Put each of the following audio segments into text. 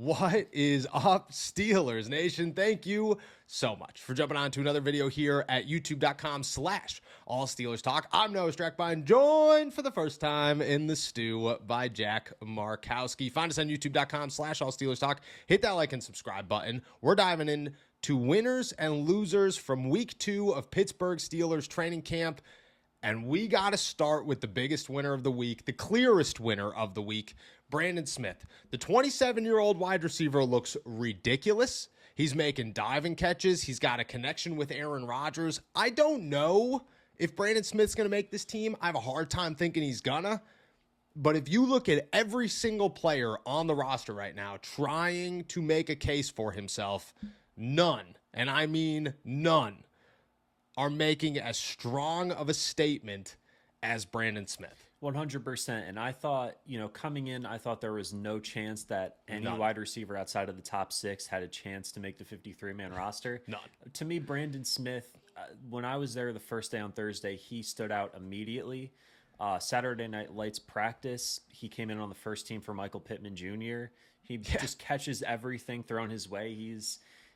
What is up, Steelers Nation? Thank you so much for jumping on to another video here at youtube.com/All Steelers Talk. I'm Noah Strackbine, joined for the first time in the stew by Jack Markowski. Find us on youtube.com/All Steelers Talk. Hit that like and subscribe button. We're diving in to winners and losers from week 2 of Pittsburgh Steelers training camp. And we got to start with the biggest winner of the week, the clearest winner of the week, Brandon Smith. The 27-year-old wide receiver looks ridiculous. He's making diving catches. He's got a connection with Aaron Rodgers. I don't know if Brandon Smith's going to make this team. I have a hard time thinking he's gonna. But if you look at every single player on the roster right now trying to make a case for himself, none, and I mean none, are making as strong of a statement as Brandon Smith. 100%. And I thought, coming in, I thought there was no chance that any wide receiver outside of the top 6 had a chance to make the 53-man roster. None. To me, Brandon Smith, when I was there the first day on Thursday, he stood out immediately. Saturday Night Lights practice, he came in on the first team for Michael Pittman Jr. He just catches everything thrown his way.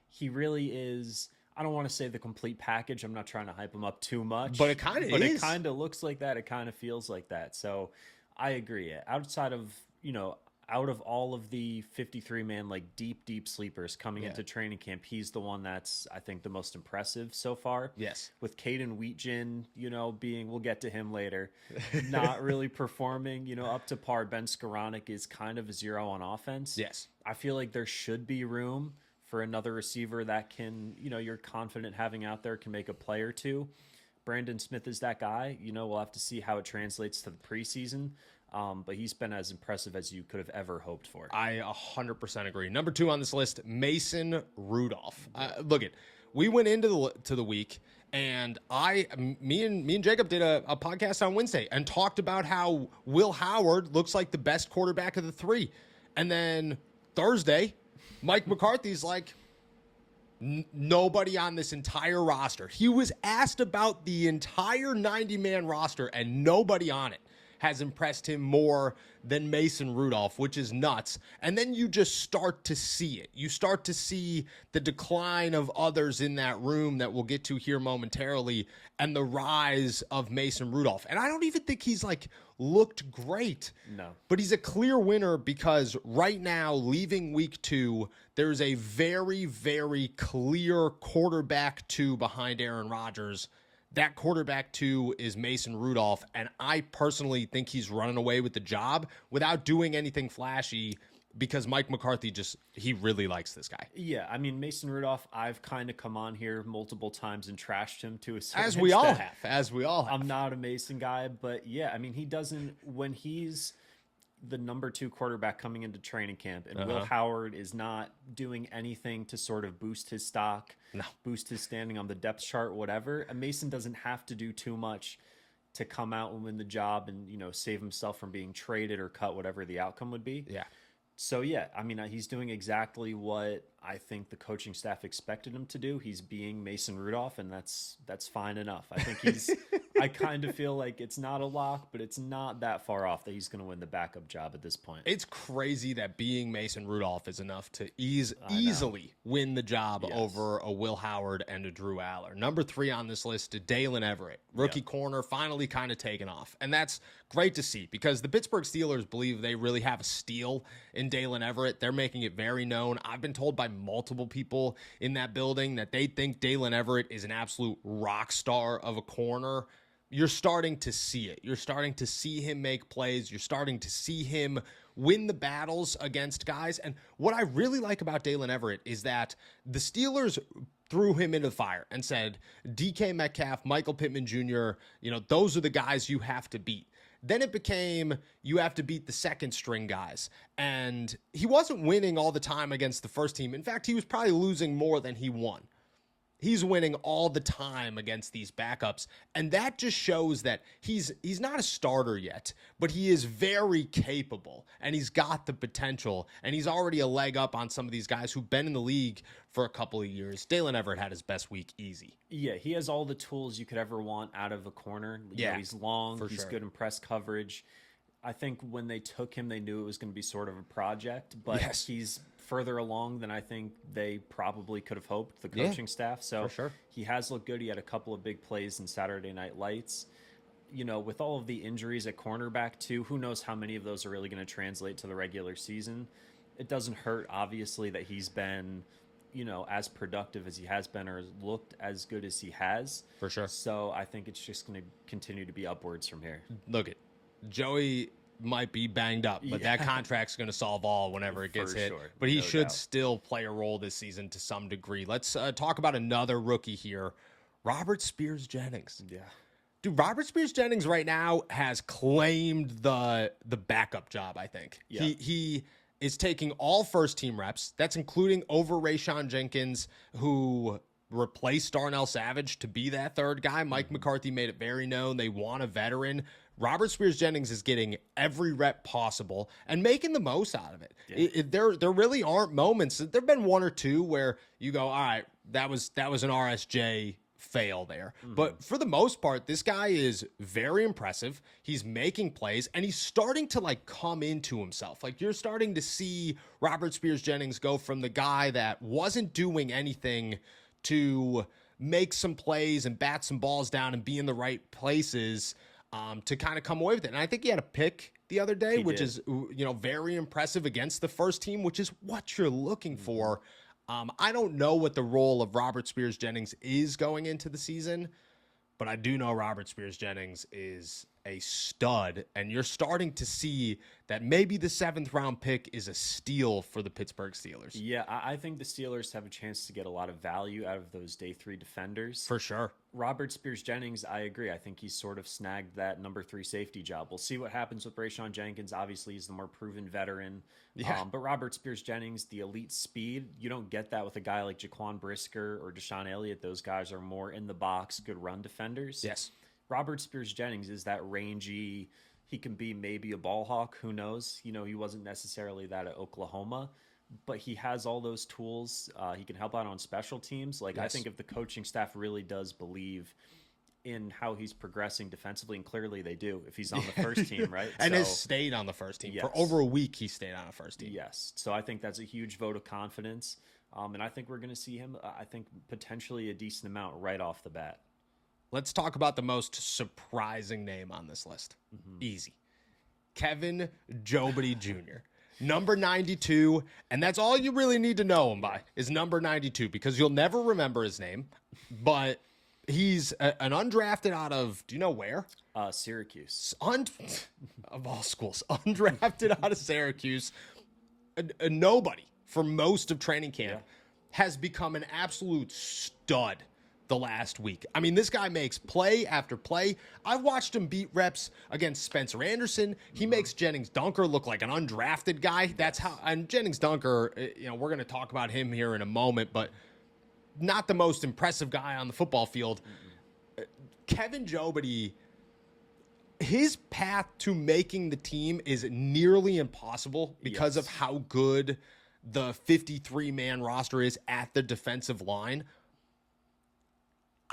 He really is... I don't want to say the complete package. I'm not trying to hype him up too much. But it kind of is. But it kind of looks like that. It kind of feels like that. So I agree. Outside of, out of all of the 53-man, like deep sleepers coming into training camp, he's the one that's, I think, the most impressive so far. Yes. With Caden Wheatgen, we'll get to him later, not really performing, up to par. Ben Skoranek is kind of a zero on offense. Yes. I feel like there should be room for another receiver that can, you're confident having out there, can make a play or two. Brandon Smith is that guy. We'll have to see how it translates to the preseason. But he's been as impressive as you could have ever hoped for. I 100% agree. Number 2 on this list, Mason Rudolph. Look we went into the week, and me and Jacob did a podcast on Wednesday and talked about how Will Howard looks like the best quarterback of the 3. And then Thursday, Mike McCarthy's like, nobody on this entire roster. He was asked about the entire 90-man roster, and nobody on it has impressed him more than Mason Rudolph, which is nuts. And then you just start to see it. You start to see the decline of others in that room that we'll get to here momentarily, and the rise of Mason Rudolph. And I don't even think he's looked great. No. But he's a clear winner because right now, leaving week 2, there's a very, very clear quarterback 2 behind Aaron Rodgers. That quarterback 2 is Mason Rudolph, and I personally think he's running away with the job without doing anything flashy because Mike McCarthy he really likes this guy. Yeah, I mean, Mason Rudolph, I've kind of come on here multiple times and trashed him to a certain extent. As we all have. I'm not a Mason guy, but yeah, I mean, he doesn't, when he's the number 2 quarterback coming into training camp, and Will Howard is not doing anything to sort of boost his stock, boost his standing on the depth chart, whatever. And Mason doesn't have to do too much to come out and win the job and, save himself from being traded or cut, whatever the outcome would be. Yeah. So, yeah, I mean, he's doing exactly what I think the coaching staff expected him to do. He's being Mason Rudolph, and that's fine enough. I think I kind of feel like it's not a lock, but it's not that far off that he's going to win the backup job at this point. It's crazy that being Mason Rudolph is enough to easily win the job over a Will Howard and a Drew Aller. Number 3 on this list, Dalen Everett, rookie corner, finally kind of taken off. And that's great to see because the Pittsburgh Steelers believe they really have a steal in Dalen Everett. They're making it very known. I've been told by multiple people in that building that they think Dalen Everett is an absolute rock star of a corner. You're starting to see it. You're starting to see him make plays. You're starting to see him win the battles against guys. And what I really like about Dalen Everett is that the Steelers threw him into the fire and said, DK Metcalf, Michael Pittman Jr., those are the guys you have to beat. Then it became you have to beat the second string guys. And he wasn't winning all the time against the first team. In fact, he was probably losing more than he won. He's winning all the time against these backups. And that just shows that he's not a starter yet, but he is very capable and he's got the potential and he's already a leg up on some of these guys who've been in the league for a couple of years. Dalen Everett had his best week easy. Yeah, he has all the tools you could ever want out of a corner. He's long, he's good in press coverage. I think when they took him, they knew it was going to be sort of a project, but Yes. he's further along than I think they probably could have hoped, the coaching staff. So for sure. he has looked good. He had a couple of big plays in Saturday Night Lights. You know, with all of the injuries at cornerback too, who knows how many of those are really going to translate to the regular season. It doesn't hurt, obviously, that he's been, you know, as productive as he has been or looked as good as he has. For sure. So I think it's just going to continue to be upwards from here. Look at Joey might be banged up, but that contract's going to solve all whenever it gets hit. Sure. But he No should doubt. still play a role this season to some degree. Let's talk about another rookie here, Robert Spears-Jennings. Yeah. Dude, Robert Spears-Jennings right now has claimed the backup job, I think. Yeah. He is taking all first-team reps. That's including over Rayshawn Jenkins, who replaced Darnell Savage to be that third guy. Mike McCarthy made it very known they want a veteran. Robert Spears-Jennings is getting every rep possible and making the most out of it. Yeah. There really aren't moments. There have been one or two where you go, all right, that was an RSJ fail there. But for the most part, this guy is very impressive. He's making plays and he's starting to like come into himself. Like you're starting to see Robert Spears-Jennings go from the guy that wasn't doing anything to make some plays and bat some balls down and be in the right places to kind of come away with it. And I think he had a pick the other day, which is, you know, very impressive against the first team, which is what you're looking for. I don't know what the role of Robert Spears-Jennings is going into the season, but I do know Robert Spears-Jennings is a stud, and you're starting to see that maybe the 7th round pick is a steal for the Pittsburgh Steelers. Yeah, I think the Steelers have a chance to get a lot of value out of those day 3 defenders. For sure. Robert Spears-Jennings, I agree. I think he's sort of snagged that number 3 safety job. We'll see what happens with Rayshawn Jenkins. Obviously, he's the more proven veteran. Yeah. But Robert Spears-Jennings, the elite speed, you don't get that with a guy like Jaquan Brisker or Deshaun Elliott. Those guys are more in the box, good run defenders. Yes. Robert Spears-Jennings is that rangy. He can be maybe a ball hawk. Who knows? You know, he wasn't necessarily that at Oklahoma, but he has all those tools. He can help out on special teams. Like, I think if the coaching staff really does believe in how he's progressing defensively, and clearly they do, if he's on the first team, right? And has stayed on the first team. Yes. For over a week, he stayed on a first team. Yes. So I think that's a huge vote of confidence. And I think we're going to see him, I think, potentially a decent amount right off the bat. Let's talk about the most surprising name on this list. Easy. Kevin Jobity Jr., number 92. And that's all you really need to know him by is number 92, because you'll never remember his name. But he's an undrafted out of, do you know where? Syracuse. Of all schools. Undrafted out of Syracuse. A nobody for most of training camp has become an absolute stud the last week. I mean, this guy makes play after play. I've watched him beat reps against Spencer Anderson. He makes Jennings Dunker look like an undrafted guy. That's how, and Jennings Dunker, you know, we're going to talk about him here in a moment, but not the most impressive guy on the football field. Kevin Jobity, his path to making the team is nearly impossible because of how good the 53-man roster is at the defensive line.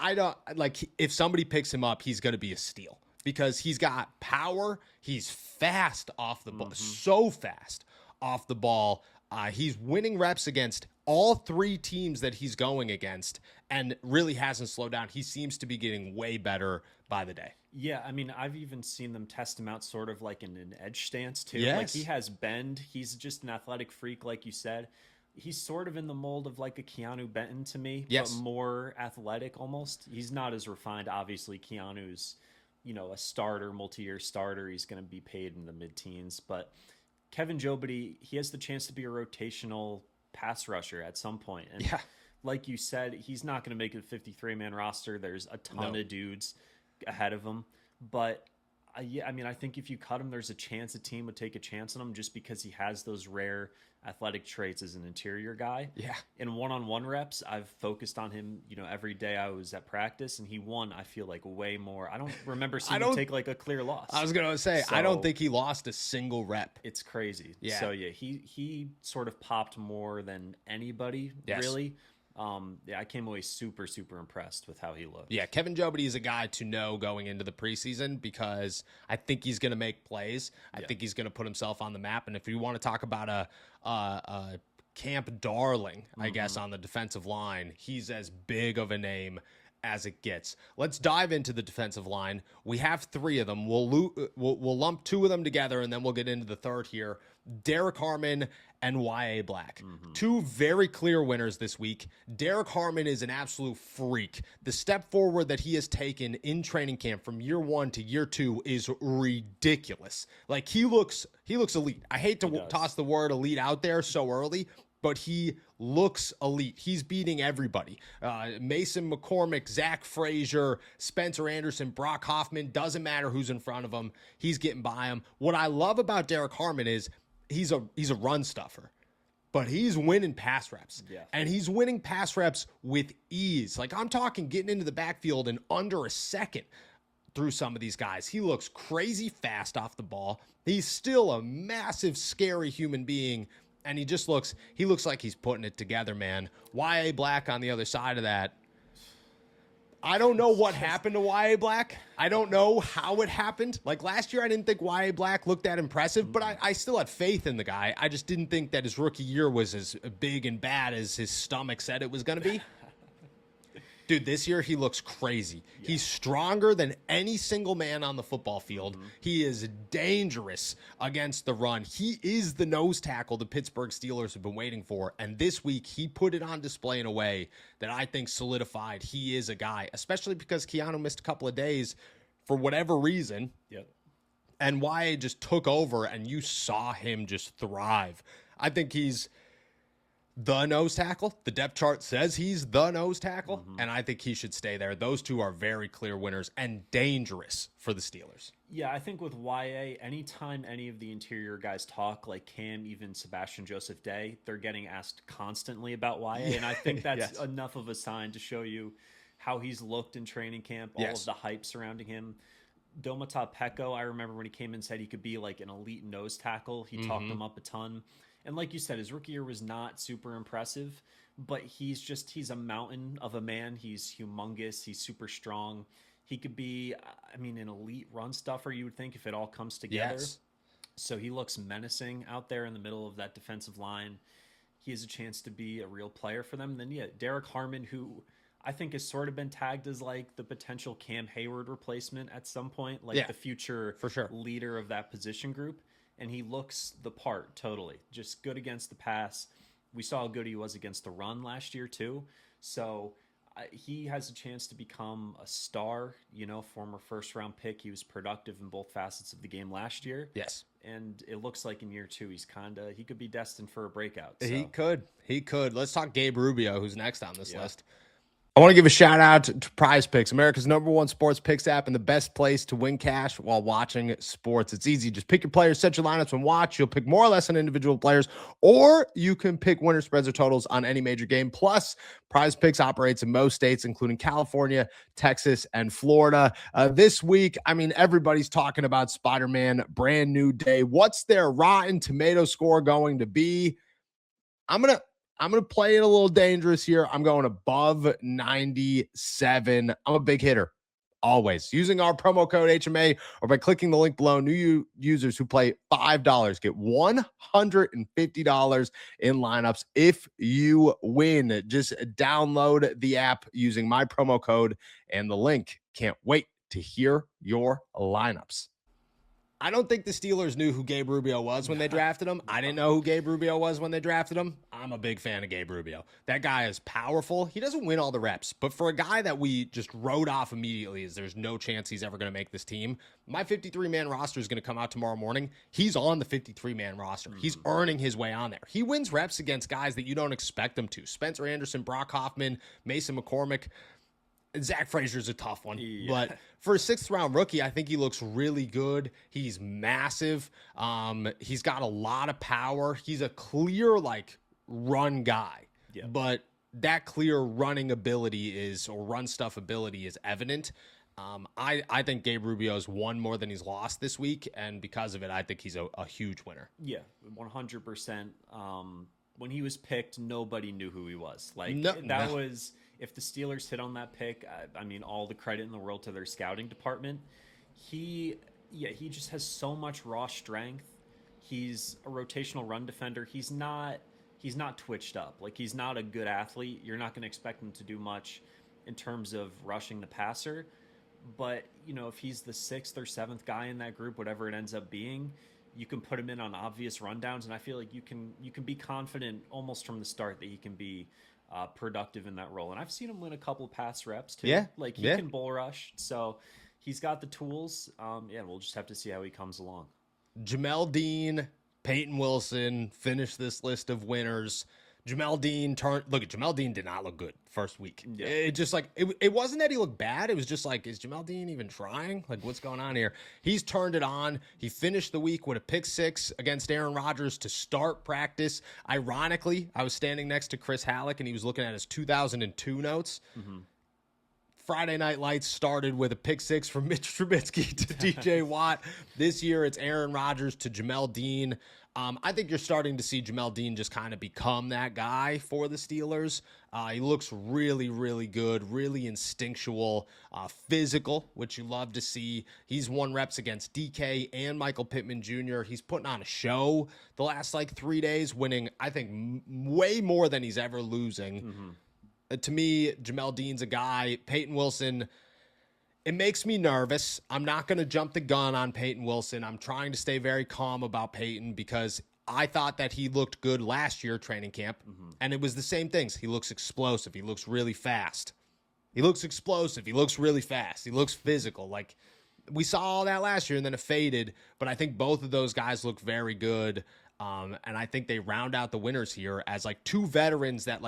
I don't like, if somebody picks him up, he's going to be a steal because he's got power. He's fast off the ball, so fast off the ball. He's winning reps against all 3 teams that he's going against and really hasn't slowed down. He seems to be getting way better by the day. Yeah, I mean, I've even seen them test him out sort of like in an edge stance too. Yes. Like he has bend. He's just an athletic freak, like you said. He's sort of in the mold of like a Keanu Benton to me, but more athletic almost. He's not as refined. Obviously, Keanu's, you know, a starter, multi-year starter. He's going to be paid in the mid-teens. But Kevin Jobity, he has the chance to be a rotational pass rusher at some point. And like you said, he's not going to make a 53-man roster. There's a ton of dudes ahead of him. But I mean, I think if you cut him, there's a chance a team would take a chance on him just because he has those rare athletic traits as an interior guy. Yeah. In one-on-one reps, I've focused on him, you know, every day I was at practice, and he won, I feel like, way more. I don't remember seeing him take like a clear loss. I was going to say, I don't think he lost a single rep. It's crazy. Yeah. So, yeah, he sort of popped more than anybody, really. Yeah, I came away super, super impressed with how he looked. Yeah, Kevin Jobity is a guy to know going into the preseason because I think he's going to make plays. I think he's going to put himself on the map. And if you want to talk about a camp darling, I guess, on the defensive line, he's as big of a name as it gets. Let's dive into the defensive line. We have three of them. We'll lump two of them together, and then we'll get into the third here. Derek Harmon and Y.A. Black. Two very clear winners this week. Derek Harmon is an absolute freak. The step forward that he has taken in training camp from year 1 to year 2 is ridiculous. Like, he looks elite. I hate to toss the word elite out there so early, but he looks elite. He's beating everybody. Mason McCormick, Zach Frazier, Spencer Anderson, Brock Hoffman. Doesn't matter who's in front of him. He's getting by him. What I love about Derek Harmon is he's a run stuffer, but he's winning pass reps. Yeah. And he's winning pass reps with ease. Like, I'm talking getting into the backfield in under a second through some of these guys. He looks crazy fast off the ball. He's still a massive, scary human being. And he looks like he's putting it together, man. Y.A. Black on the other side of that. I don't know what happened to Y.A. Black. I don't know how it happened. Like, last year, I didn't think Y.A. Black looked that impressive, but I still had faith in the guy. I just didn't think that his rookie year was as big and bad as his stomach said it was going to be. Dude, this year he looks crazy. Yeah. He's stronger than any single man on the football field. He is dangerous against the run. He is the nose tackle the Pittsburgh Steelers have been waiting for. And this week he put it on display in a way that I think solidified he is a guy, especially because Keanu missed a couple of days for whatever reason. Yep. And Y.A. just took over, and you saw him just thrive. I think he's the nose tackle. The depth chart says he's the nose tackle, and I think he should stay there. Those two are very clear winners and dangerous for the Steelers. Yeah, I think with Y.A., anytime any of the interior guys talk, like Cam, even Sebastian Joseph Day, they're getting asked constantly about Y.A., and I think that's enough of a sign to show you how he's looked in training camp, all of the hype surrounding him. Domata Peko, I remember when he came in and said he could be like an elite nose tackle. He talked him up a ton. And like you said, his rookie year was not super impressive, but he's a mountain of a man. He's humongous. He's super strong. He could be, an elite run stuffer, you would think, if it all comes together. Yes. So he looks menacing out there in the middle of that defensive line. He has a chance to be a real player for them. And then, Derek Harmon, who I think has sort of been tagged as like the potential Cam Hayward replacement at some point, like the future for sure leader of that position group. And he looks the part totally. Just good against the pass. We saw how good he was against the run last year too. So he has a chance to become a star, former first-round pick. He was productive in both facets of the game last year. Yes. And it looks like in year 2, he could be destined for a breakout. So. He could. Let's talk Gabe Rubio, who's next on this list. I want to give a shout out to Prize Picks, America's #1 sports picks app and the best place to win cash while watching sports. It's easy. Just pick your players, set your lineups, and watch. You'll pick more or less on individual players, or you can pick winner spreads or totals on any major game. Plus, Prize Picks operates in most states, including California, Texas, and Florida. This week, everybody's talking about Spider-Man, brand new day. What's their Rotten Tomato score going to be? I'm going to play it a little dangerous here. I'm going above 97. I'm a big hitter, always. Using our promo code HMA or by clicking the link below, new users who play $5 get $150 in lineups if you win. Just download the app using my promo code and the link. Can't wait to hear your lineups. I don't think the Steelers knew who Gabe Rubio was when they drafted him. I didn't know who Gabe Rubio was when they drafted him. I'm a big fan of Gabe Rubio. That guy is powerful. He doesn't win all the reps, but for a guy that we just wrote off immediately as there's no chance he's ever going to make this team, my 53-man roster is going to come out tomorrow morning. He's on the 53-man roster. He's earning his way on there. He wins reps against guys that you don't expect him to. Spencer Anderson, Brock Hoffman, Mason McCormick. Zach Frazier's a tough one, but for a 6th-round rookie, I think he looks really good. He's massive. He's got a lot of power. He's a clear, run guy, but that clear running ability or run stuff ability is evident. I think Gabe Rubio's won more than he's lost this week, and because of it, I think he's a huge winner. Yeah, 100%. when he was picked, nobody knew who he was. Like No, that no. was if the Steelers hit on that pick. I mean, all the credit in the world to their scouting department. He just has so much raw strength. He's a rotational run defender. He's not twitched up. Like he's not a good athlete. You're not going to expect him to do much in terms of rushing the passer. But, if he's the 6th or 7th guy in that group, whatever it ends up being, you can put him in on obvious rundowns, and I feel like you can be confident almost from the start that he can be productive in that role. And I've seen him win a couple of pass reps too. Yeah, like he can bull rush, so he's got the tools. We'll just have to see how he comes along. Jamel Dean, Peyton Wilson finish this list of winners. Jamel Dean Jamel Dean did not look good first week. Yeah. It just it wasn't that he looked bad. It was just like, is Jamel Dean even trying? Like, what's going on here? He's turned it on. He finished the week with a pick 6 against Aaron Rodgers to start practice. Ironically, I was standing next to Chris Halleck and he was looking at his 2002 notes. Mm-hmm. Friday Night Lights started with a pick 6 from Mitch Trubisky to DJ Watt. This year, it's Aaron Rodgers to Jamel Dean. I think you're starting to see Jamel Dean just kind of become that guy for the Steelers. He looks really, really good, really instinctual, physical, which you love to see. He's won reps against DK and Michael Pittman Jr. He's putting on a show the last 3 days, winning, I think, way more than he's ever losing. Mm-hmm. To me, Jamel Dean's a guy. Peyton Wilson, it makes me nervous. I'm not going to jump the gun on Peyton Wilson. I'm trying to stay very calm about Peyton because I thought that he looked good last year training camp, and it was the same things. He looks explosive. He looks really fast. He looks explosive. He looks really fast. He looks physical. Like, we saw all that last year, and then it faded, but I think both of those guys look very good, and I think they round out the winners here as, 2 veterans that,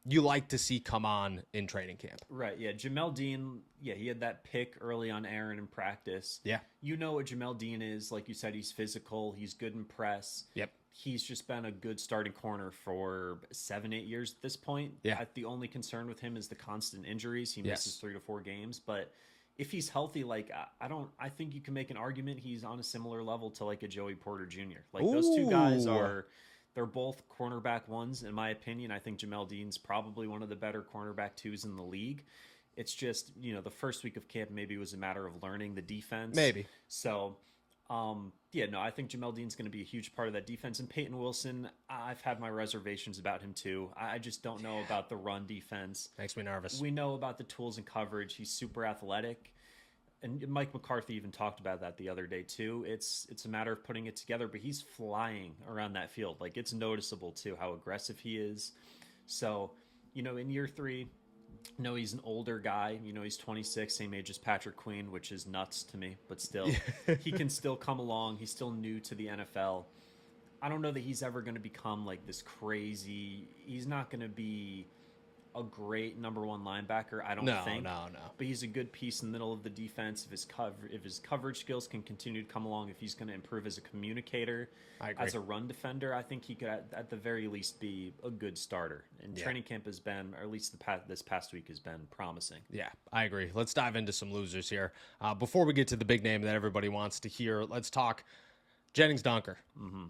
you like to see come on in training camp. Right, yeah. Jamel Dean, he had that pick early on Aaron in practice. Yeah. You know what Jamel Dean is. Like you said, he's physical. He's good in press. Yep. He's just been a good starting corner for 7-8 years at this point. Yeah. The only concern with him is the constant injuries. He misses 3 to 4 games. But if he's healthy, I think you can make an argument he's on a similar level to a Joey Porter Jr. Those two guys they're both cornerback 1s, in my opinion. I think Jamel Dean's probably one of the better cornerback 2s in the league. It's just, the first week of camp maybe was a matter of learning the defense. Maybe. So, I think Jamel Dean's going to be a huge part of that defense. And Peyton Wilson, I've had my reservations about him too. I just don't know about the run defense. Makes me nervous. We know about the tools and coverage. He's super athletic. And Mike McCarthy even talked about that the other day too. It's a matter of putting it together, but he's flying around that field. It's noticeable too how aggressive he is. So, in year 3, he's an older guy. He's 26, same age as Patrick Queen, which is nuts to me, but still, he can still come along. He's still new to the NFL. I don't know that he's ever going to become this crazy. He's not going to be a great number 1 linebacker, I don't think. No. But he's a good piece in the middle of the defense. If his coverage skills can continue to come along, if he's going to improve as a communicator, as a run defender, I think he could at the very least be a good starter. And training camp has been, or at least this past week has been promising. Yeah, I agree. Let's dive into some losers here. Before we get to the big name that everybody wants to hear, let's talk Jennings Dunker. Mm-hmm.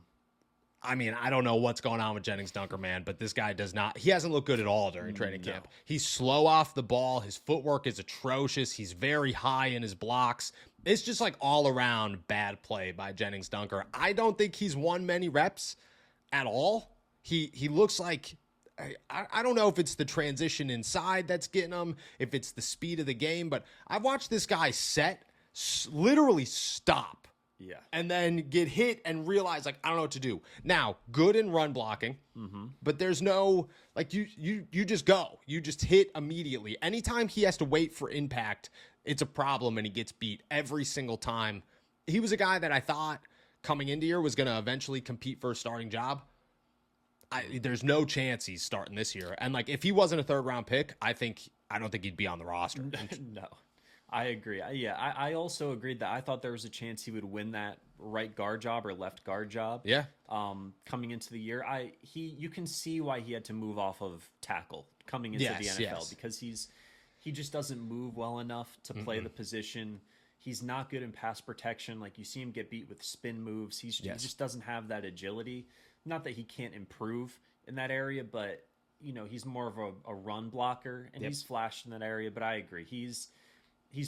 I mean, I don't know what's going on with Jennings Dunker, man, but this guy he hasn't looked good at all during training camp. He's slow off the ball. His footwork is atrocious. He's very high in his blocks. It's just all around bad play by Jennings Dunker. I don't think he's won many reps at all. He looks like, I don't know if it's the transition inside that's getting him, if it's the speed of the game, but I've watched this guy literally stop. Yeah. And then get hit and realize, I don't know what to do. Now, good in run blocking, but there's no, you just go. You just hit immediately. Anytime he has to wait for impact, it's a problem, and he gets beat every single time. He was a guy that I thought coming into here was going to eventually compete for a starting job. There's no chance he's starting this year. And, if he wasn't a third-round pick, I don't think he'd be on the roster. No. I agree. I also agreed that I thought there was a chance he would win that right guard job or left guard job. Yeah. Coming into the year, you can see why he had to move off of tackle coming into the NFL because he just doesn't move well enough to play the position. He's not good in pass protection. You see him get beat with spin moves. He just doesn't have that agility. not that he can't improve in that area, but he's more of a run blocker, and he's flashed in that area. But I agree, he's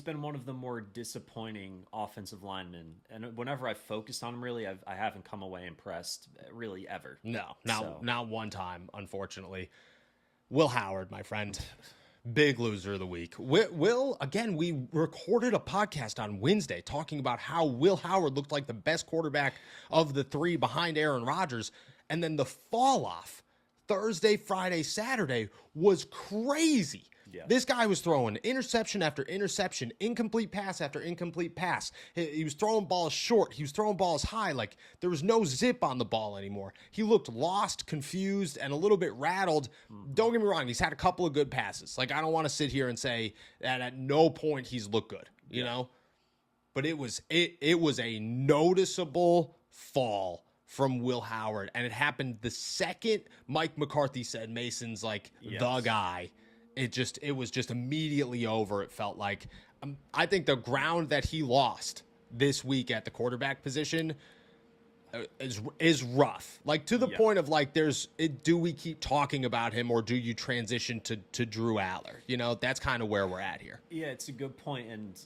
been one of the more disappointing offensive linemen, and whenever I've focused on him, really, I haven't come away impressed, really, ever. No, not one time, unfortunately. Will Howard, my friend, big loser of the week. Will, again, we recorded a podcast on Wednesday talking about how Will Howard looked like the best quarterback of the three behind Aaron Rodgers, and then the fall off Thursday, Friday, Saturday was crazy. Yeah. This guy was throwing interception after interception, incomplete pass after incomplete pass. He was throwing balls short. He was throwing balls high. Like, there was no zip on the ball anymore. He looked lost, confused, and a little bit rattled. Don't get me wrong. He's had a couple of good passes. Like, I don't want to sit here and say that at no point he's looked good, you know? But it was a noticeable fall from Will Howard, and it happened the second Mike McCarthy said Mason's like the guy. It was just immediately over. It felt like I think the ground that he lost this week at the quarterback position is rough. Like, to the point of like, do we keep talking about him, or do you transition to Drew Aller? That's kind of where we're at here. Yeah, it's a good point, and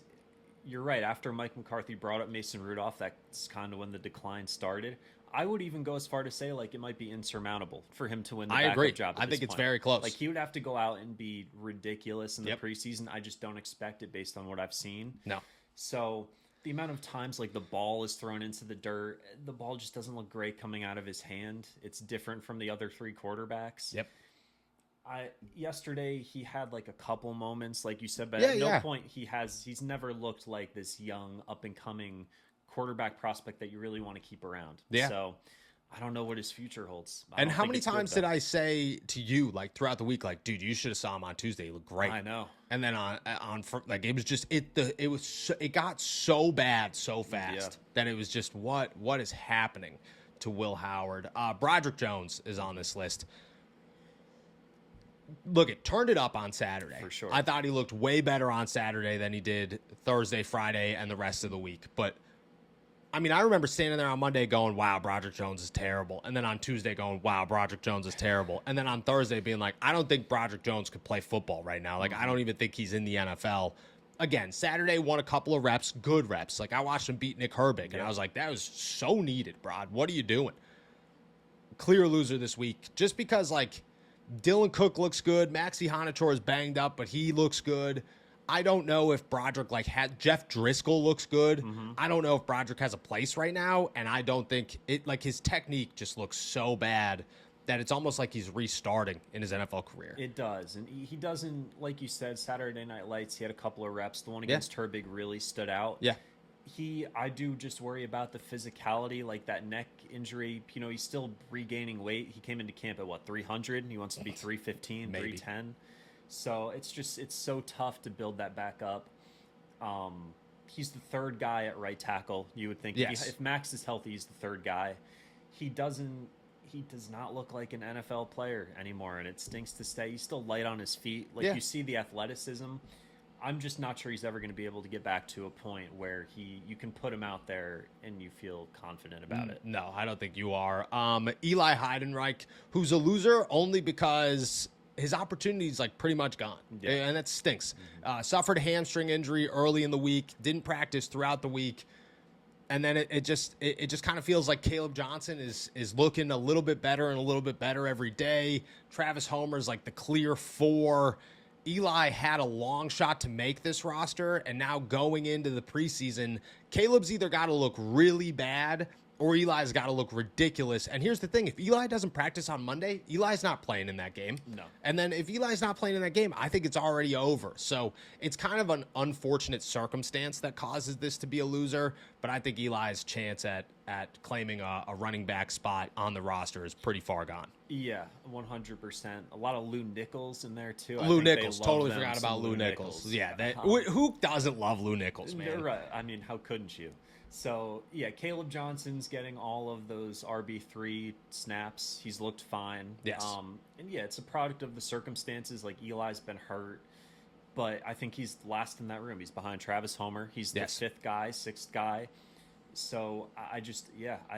you're right. After Mike McCarthy brought up Mason Rudolph, that's kind of when the decline started. I would even go as far to say, like, it might be insurmountable for him to win the backup job. I think it's very close. Like, he would have to go out and be ridiculous in the preseason. I just don't expect it based on what I've seen. No. So the amount of times, like, the ball is thrown into the dirt, the ball just doesn't look great coming out of his hand. It's different from the other three quarterbacks. Yep. Yesterday he had like a couple moments, like you said, but at no point he's never looked like this young up and coming quarterback prospect that you really want to keep around. Yeah. So I don't know what his future holds. And how many times did I say to you, like, throughout the week, like, dude, you should have saw him on Tuesday. He looked great. I know. And then on like, it was just it got so bad so fast that it was just what is happening to Will Howard. Broderick Jones is on this list. Look, it turned it up on Saturday. For sure. I thought he looked way better on Saturday than he did Thursday, Friday, and the rest of the week. But I mean, I remember standing there on Monday going, wow, Broderick Jones is terrible. And then on Tuesday going, wow, Broderick Jones is terrible. And then on Thursday being like, I don't think Broderick Jones could play football right now. Like, I don't even think he's in the NFL. Again, Saturday won a couple of reps, good reps. Like, I watched him beat Nick Herbig, and I was like, that was so needed, Brod. What are you doing? Clear loser this week. Just because, like, Dylan Cook looks good. Maxi Hanator is banged up, but he looks good. I don't know if Broderick, like, Jeff Driscoll looks good. I don't know if Broderick has a place right now, and I don't think it, like, his technique just looks so bad that it's almost like he's restarting in his NFL career. It does, and he doesn't, like you said, Saturday Night Lights, he had a couple of reps. The one against Herbig really stood out. Yeah. I do just worry about the physicality, like that neck injury. He's still regaining weight. He came into camp at, 300? He wants to be 315, maybe 310. So it's so tough to build that back up. He's the third guy at right tackle. You would think if Max is healthy, he's the third guy. He does not look like an NFL player anymore, and it stinks to say. He's still light on his feet. Like, you see the athleticism. I'm just not sure he's ever going to be able to get back to a point where you can put him out there and you feel confident about it. No, I don't think you are. Eli Heidenreich, who's a loser only because his opportunity is, like, pretty much gone, and that stinks. Suffered a hamstring injury early in the week, didn't practice throughout the week, and then it just kind of feels like Caleb Johnson is looking a little bit better and a little bit better every day. Travis Homer's like the clear 4. Eli had a long shot to make this roster, and now going into the preseason, Caleb's either got to look really bad or Eli's got to look ridiculous. And here's the thing. If Eli doesn't practice on Monday, Eli's not playing in that game. No. And then if Eli's not playing in that game, I think it's already over. So it's kind of an unfortunate circumstance that causes this to be a loser. But I think Eli's chance at claiming a running back spot on the roster is pretty far gone. Yeah, 100%. A lot of Lou Nichols in there, too. Lou Nichols. Totally forgot about Lou Nichols. Yeah. Who doesn't love Lou Nichols, man? Right. I mean, how couldn't you? So, yeah, Caleb Johnson's getting all of those RB3 snaps. He's looked fine. Yes. And, yeah, it's a product of the circumstances. Like, Eli's been hurt, but I think he's last in that room. He's behind Travis Homer. He's the 5th guy, 6th guy. So I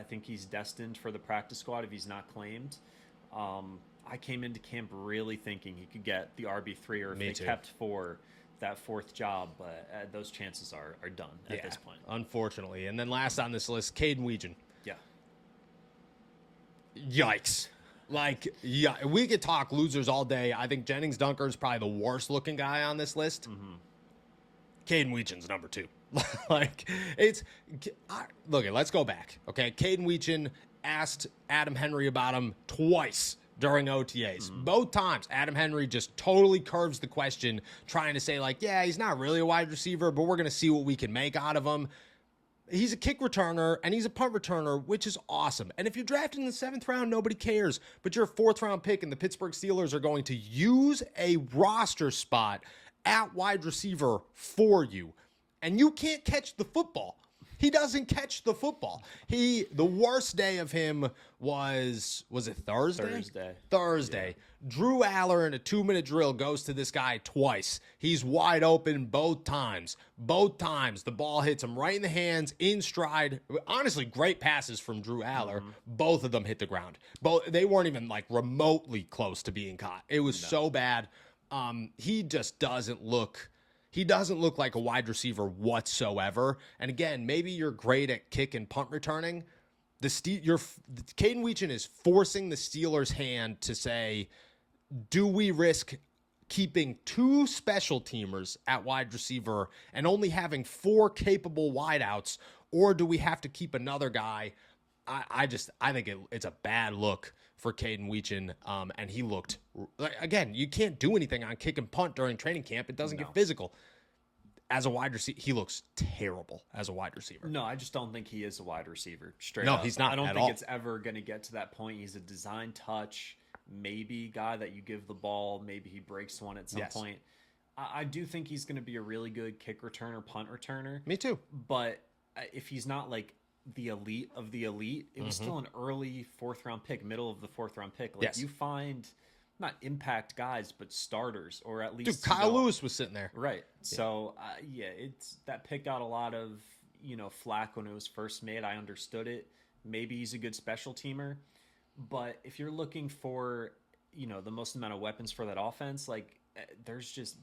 think he's destined for the practice squad if he's not claimed. I came into camp really thinking he could get the RB3 or if they kept for that fourth job, but those chances are done at this point. Unfortunately. And then last on this list, Caden Weegan. Yeah. Yikes. Like, yeah, we could talk losers all day. I think Jennings Dunker is probably the worst looking guy on this list. Caden Weegan's number 2. Like, look, let's go back. Okay. Caden Weegan asked Adam Henry about him twice during OTAs. Both times, Adam Henry just totally curves the question, trying to say, like, yeah, he's not really a wide receiver, but we're going to see what we can make out of him. He's a kick returner, and he's a punt returner, which is awesome. And if you're drafted in the 7th round, nobody cares. But you're a 4th-round pick, and the Pittsburgh Steelers are going to use a roster spot at wide receiver for you. And you can't catch the football. He doesn't catch the football. The worst day of him was it Thursday? Thursday. Yeah. Drew Aller in a 2-minute drill goes to this guy twice. He's wide open both times. Both times the ball hits him right in the hands, in stride. Honestly, great passes from Drew Aller. Both of them hit the ground. They weren't even like remotely close to being caught. It was so bad. He just doesn't look... He doesn't look like a wide receiver whatsoever. And again, maybe you're great at kick and punt returning. Caden Weegan is forcing the Steelers' hand to say, do we risk keeping 2 special teamers at wide receiver and only having 4 capable wideouts, or do we have to keep another guy? I think it's a bad look for Caden Weegan, and he looked, again, you can't do anything on kick and punt during training camp. It doesn't get physical. As a wide receiver, he looks terrible as a wide receiver. No, I just don't think he is a wide receiver. Straight up. No, he's not I don't at think all. It's ever going to get to that point. He's a design touch, maybe guy that you give the ball. Maybe he breaks one at some point. I do think he's going to be a really good kick returner, punt returner. Me too. But if he's not like the elite of the elite, it was still an early 4th-round pick, middle of the 4th-round pick. Like you find not impact guys, but starters, or at least Kyle Lewis was sitting there, right? So it's that pick got a lot of flack when it was first made. I understood it. Maybe he's a good special teamer, but if you're looking for the most amount of weapons for that offense, like there's just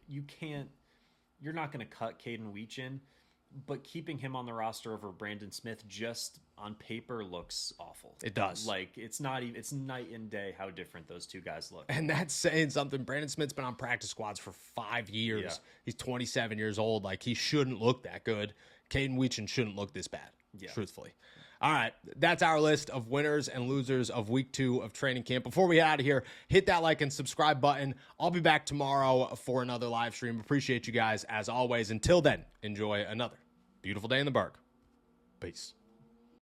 you're not going to cut Caden Weegan. But keeping him on the roster over Brandon Smith just on paper looks awful. It does. Like it's not even, it's night and day how different those two guys look. And that's saying something. Brandon Smith's been on practice squads for 5 years. Yeah. He's 27 years old. Like he shouldn't look that good. Caden Weegan shouldn't look this bad. Yeah. Truthfully. All right, that's our list of winners and losers of week 2 of training camp. Before we get out of here, hit that like and subscribe button. I'll be back tomorrow for another live stream. Appreciate you guys as always. Until then, enjoy another beautiful day in the Berg. Peace.